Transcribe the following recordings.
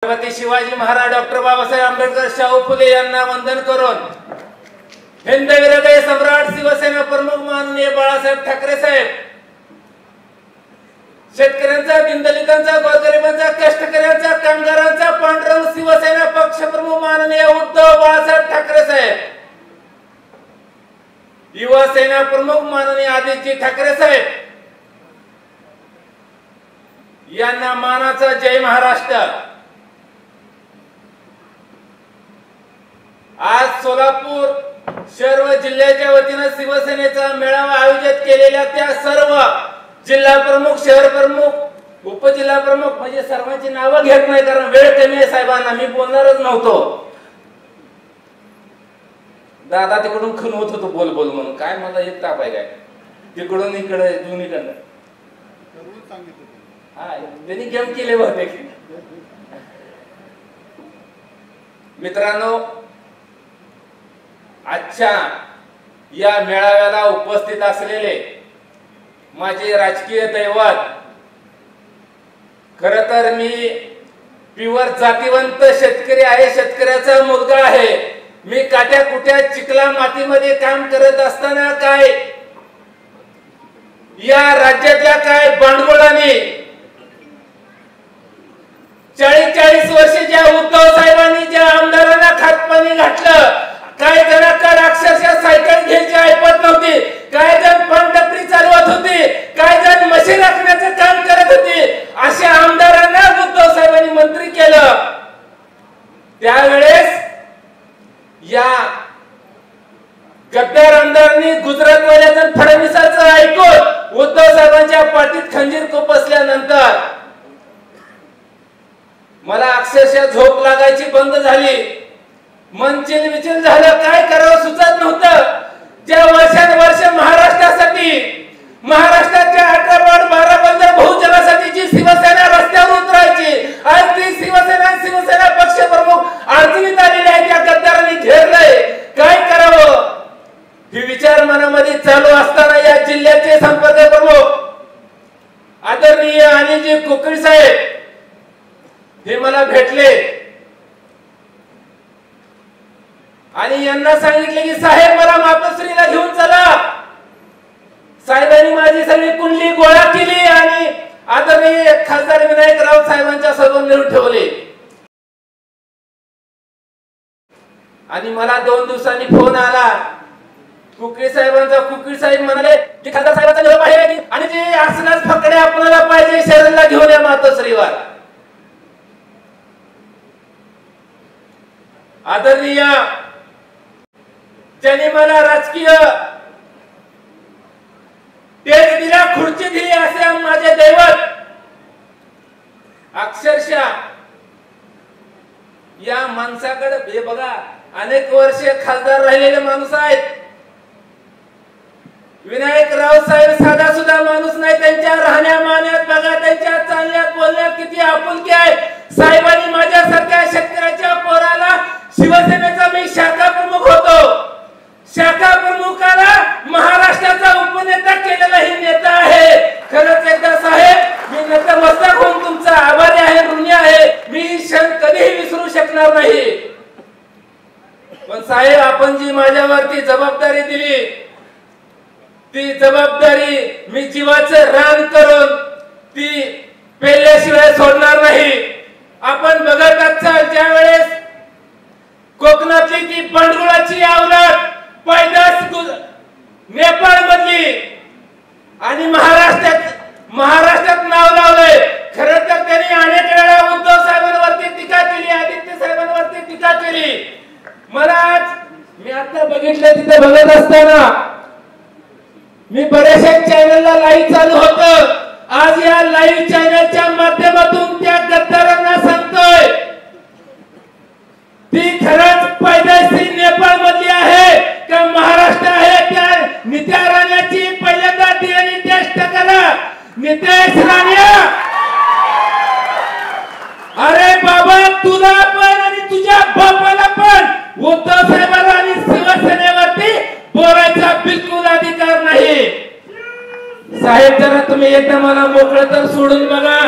Chhatrapati Shivaji Maharaj doctor Babasaheb Ambedkar Shahu Phule यांना वंदन करून हिंदवी हृदय सम्राट शिवसेना प्रमुख माननीय बाळासाहेब ठाकरे साहेब, शेतकऱ्यांचा, दिनदलितांचा, गोरगरिबांचा, कष्टकऱ्यांचा, कामगारांचा पांढरंग शिवसेना पक्ष प्रमुख माननीय उद्धव बाळासाहेब ठाकरे साहेब, युवा सेना प्रमुख माननीय आदित्य ठाकरे साहेब यांना मानाचा जय महाराष्ट्र। आज सोलापूर शहर व जिल्ह्याच्या वतीने शिवसेनेचा मेळावा आयोजित केलेल्या त्या सर्व जिल्हा प्रमुख, शहर प्रमुख, उपजिल्हा प्रमुख म्हणजे सर्वांची नावं घेत नाही कारण वेळ कमी आहे साहेबांना, मी बोलणारच नव्हतो। दादा तिकडून खणवत होतो बोल बोल म्हणून, काय मला एक ताप आहे काय, तिकडून इकडे दोन्हीकडनं हा त्यांनी गेम केले होते। मित्रांनो, आजच्या या मेळाव्याला उपस्थित असलेले माझे राजकीय दैवत, खर तर मी प्युअर जातीवंत शेतकरी आहे, शेतकऱ्याचा मुलगा आहे। मी काट्या कुट्या चिखला मातीमध्ये काम करत असताना काय या राज्यातल्या काय भांडवलाने 40 वर्ष ज्या उद्धव साहेबांनी ज्या आमदारांना खातपाणी घातलं, काय जणांकडे अक्षरशः सायकल घ्यायची ऐपत नव्हती, काय जण पानटपरी चालवत होते, काय जण मशीन राखण्याचं काम करत होते, अशा आमदारांना उद्धव साहेबांनी मंत्री केलं। त्यावेळेस या गद्दार आमदारांनी गुजरातवाल्याचं फडणवीसाचं ऐकून उद्धव साहेबांच्या पाठीत खंजीर खुपसल्यानंतर मला अक्षरशः झोप लागायची बंद झाली, मन चिलविचिल झालं, काय करावं सुचत नव्हतं। ज्या वर्षानुवर्ष महाराष्ट्रासाठी, महाराष्ट्राच्या 18-12 बंदर बहुजनासाठी जी शिवसेना रस्त्यावर उतरायची, आज ती शिवसेना पक्ष प्रमुख अडचणीत आलेली आहे, त्या गद्दारांनी घेरलंय, काय करावं ही विचार मनामध्ये चालू असताना या जिल्ह्याचे संपर्क प्रमुख आदरणीय अनिलजी कुकळी साहेब हे मला भेटले आणि यांना सांगितले की साहेब मला मातोश्रीला घेऊन चला। साहेबांनी माझी सगळी कुंडली गोळा केली आणि आदरणीय खासदार विनायक राऊत साहेबांच्या समोर नेऊन ठेवले आणि मला 2 दिवसांनी फोन आला कुकळी साहेबांचा। कुकळी साहेब म्हणाले की खासदार साहेबांचा निरोप आहे आणि जे असलाच फकडे आपल्याला पाहिजे शहराला घेऊन या मातोश्रीवर। आदरणीय ज्यांनी मला राजकीय तेज दिला, खुर्ची दिली, असे माझे दैवत अक्षरशः या माणसाकडे हे बघा, अनेक वर्ष खासदार राहिलेले माणूस आहेत। विनायक राऊत साहेब साधा सुद्धा माणूस नाही, त्यांच्या राहण्या मान्यात बघा, त्यांच्या चालण्यात बोलण्यात किती आपुलकी आहे। साहेबांनी माझ्यासारख्या शेतकऱ्याच्या पोराला शिवसेनेचा मी शाखा प्रमुख होतो, शाखा प्रमुखाला महाराष्ट्राचा उपनेता केलेला ही नेता आहे। खरंच एकदा साहेब मी नतमस्तक होऊन तुमचा आभारी आहे, ऋणी आहे, मी क्षण कधीही विसरू शकणार नाही। पण साहेब आपण जी माझ्यावरती जबाबदारी दिली ती जबाबदारी मी जीवाचं रान करून ती पेल्याशिवाय सोडणार नाही। आपण बघत असाल ज्या वेळेस कोकणातली ती पांडुळाची अवलाद पैदास नेपाळ मधली आणि महाराष्ट्रात नाव लावलंय। खरं तर त्यांनी अनेक वेळा उद्धव साहेबांवरती टीका केली, आदित्य साहेबांवरती टीका केली। मला आज मी आता बघितलं तिथे बघत असताना मी बऱ्याचशा चॅनलला लाईव्ह चालू होतं, आज या लाईव्ह चॅनलच्या माध्यमातून त्या गद्दारांना सांगतोय ती खरंच पैदाशी नेपाळ मधली आहे का महाराष्ट्र आहे। त्या नित्या राण्याची पहिल्यांदा डीएनए टेस्ट करा। नितेश राण्या, अरे बाबा तुला पण आणि तुझ्या बापाला पण उद्धव साहेबांना आणि शिवसेनेवरती बोलायचा बिलकुल अधिकार नाही। साहेब जरा तुम्ही एकदा मला मोकळं तर सोडून बघा,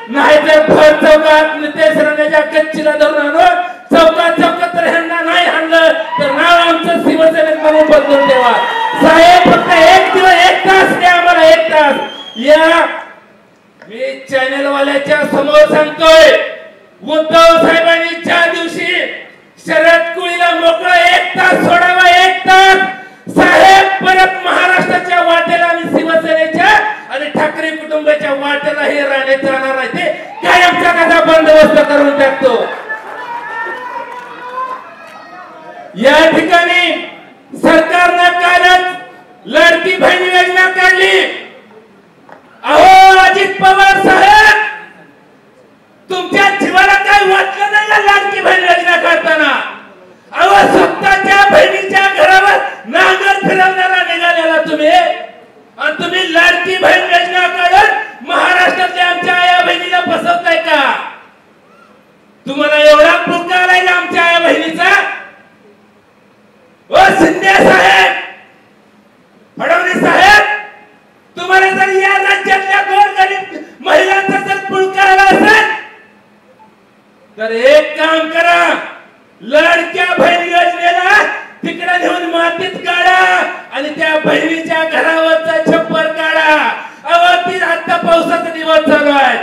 नाही तर भर चौकात नितेश राणेच्या एखाद्या कच्चीला धरून आणू, चौकात चौकात तर ह्यांना नाही आणलं तर नाव आमचं शिवसेनेत म्हणून बदलून ठेवा साहेब. फक्त एक दिवस, एक तास द्या आम्हाला, एक तास. या मी चॅनल वाल्याच्या समोर सांगतोय, उद्धव साहेबांनी ज्या दिवशी शरद कुळीला मोकळं एक तास सोडावा, एक तास साहेब, परत महाराष्ट्राच्या वाटेला आणि शिवसेनेच्या आणि ठाकरे कुटुंबाच्या वाटेला हे राणे जाणार आहे. ते कायमचा कसा बंदोबस्त करून टाकतो. या ठिकाणी सरकारनं कालच लाडकी बहीण योजना काढली. अहो अजित पवार साहेब, तुमच्या जीवाला काय वाटलं नाही का लाडकी बहीण योजना काढताना? अहो स्वतःच्या बहिणीच्या घरावर नांगर फिरवण्याला निघालेला तुम्ही, आणि तुम्ही लाडकी बहीण योजना काढून महाराष्ट्रातल्या आमच्या आया बहिणीला फसवताय का? तुम्हाला एवढा पुकार आहे आमच्या आया बहिणीचा? ओ शिंदे साहेब, फडणवीस साहेब, तुम्हाला जर या राज्यातल्या गोरगरीब महिलांचा जर पुळका असेल तर एक काम करा, लाडक्या बहीण योजनेला तिकडे नेऊन मातीत काढा आणि त्या बहिणीच्या घरावरचा छप्पर काढा. अहो ती आता पावसाचा दिवस चालू आहे,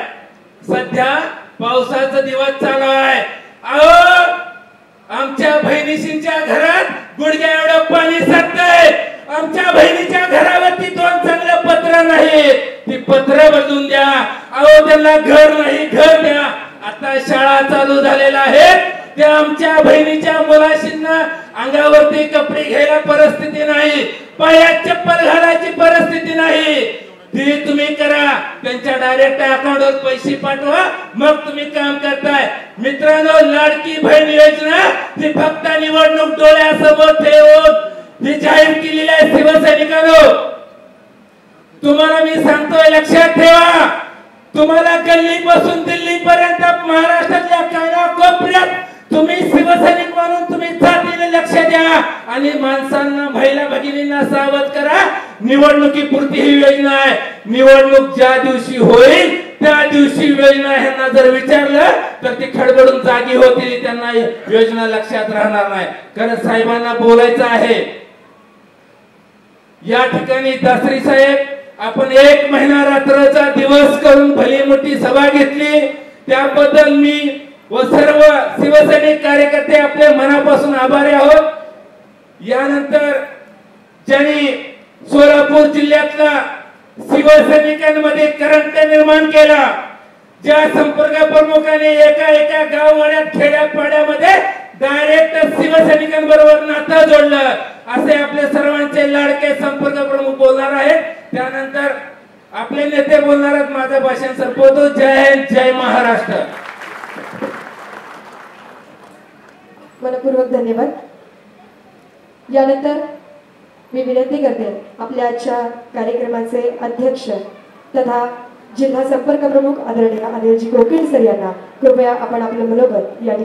सध्या पावसाचा दिवस चालू आहे. अहो आमच्या बहिणीशींच्या घरात गुडघ्या एवढं पाणी साठतंय. आमच्या बहिणीच्या घरावरती दोन चांगले पत्र नाहीत, ती पत्र बदलून द्या. अहो त्यांना घर नाही, घर द्या. आता शाळा चालू झालेल्या आहेत, त्या आमच्या बहिणीच्या मुलाशींना अंगावरती कपडे घ्यायला परिस्थिती नाही, पायात चप्पल घालायची परिस्थिती नाही. ती तुम्ही करा, त्यांच्या डायरेक्ट अकाउंटवर पैसे पाठवा, मग तुम्ही काम करताय. मित्रांनो, लाडकी बहीण योजना ती फक्त निवडणूक डोळ्यासमोर ठेवून ही जाहीर केलेली आहे. शिवसैनिकांनो, तुम्हाला मी सांगतोय, लक्षात ठेवा, तुम्हाला गल्लीपासून दिल्लीपर्यंत महाराष्ट्रातल्या कानाकोपऱ्यात तुम्ही शिवसैनिक म्हणून तुम्ही जातीने लक्ष द्या आणि माणसांना, महिला भगिनींना सावध करा. निवडणुकीपुरती ही योजना आहे. निवडणूक ज्या दिवशी होईल त्या दिवशी योजना ह्यांना जर विचारलं तर ती खडबडून जागी होतील, त्यांना योजना लक्षात राहणार नाही. कारण साहेबांना बोलायचं आहे. या ठिकाणी दासरी साहेब, आपण 1 महिना रात्रचा दिवस करून भली मोठी सभा घेतली, त्याबद्दल मी व सर्व शिवसैनिक कार्यकर्ते आपले मनापासून आभारी आहोत. यानंतर ज्यांनी सोलापूर जिल्ह्यातला शिवसैनिकांमध्ये करंट निर्माण केला, ज्या संपर्क प्रमुखाने एका एका गाववाड्यात खेड्यापाड्यामध्ये डायरेक्ट शिवसैनिकांबरोबर नातं जोडलं, असे आपले सर्वांचे लाडके संपर्क प्रमुख बोलणार आहेत. त्यानंतर आपले नेते बोलणार आहेत. माझं भाषण संपवतो. जय हिंद, जय महाराष्ट्र. मनपूर्वक धन्यवाद. यानंतर मी विनंती करते, आपल्या आजच्या कार्यक्रमाचे अध्यक्ष तथा जिल्हा संपर्क प्रमुख आदरणीय अनिलजी कोकिल सर यांना कृपया आपण आपलं मनोगत या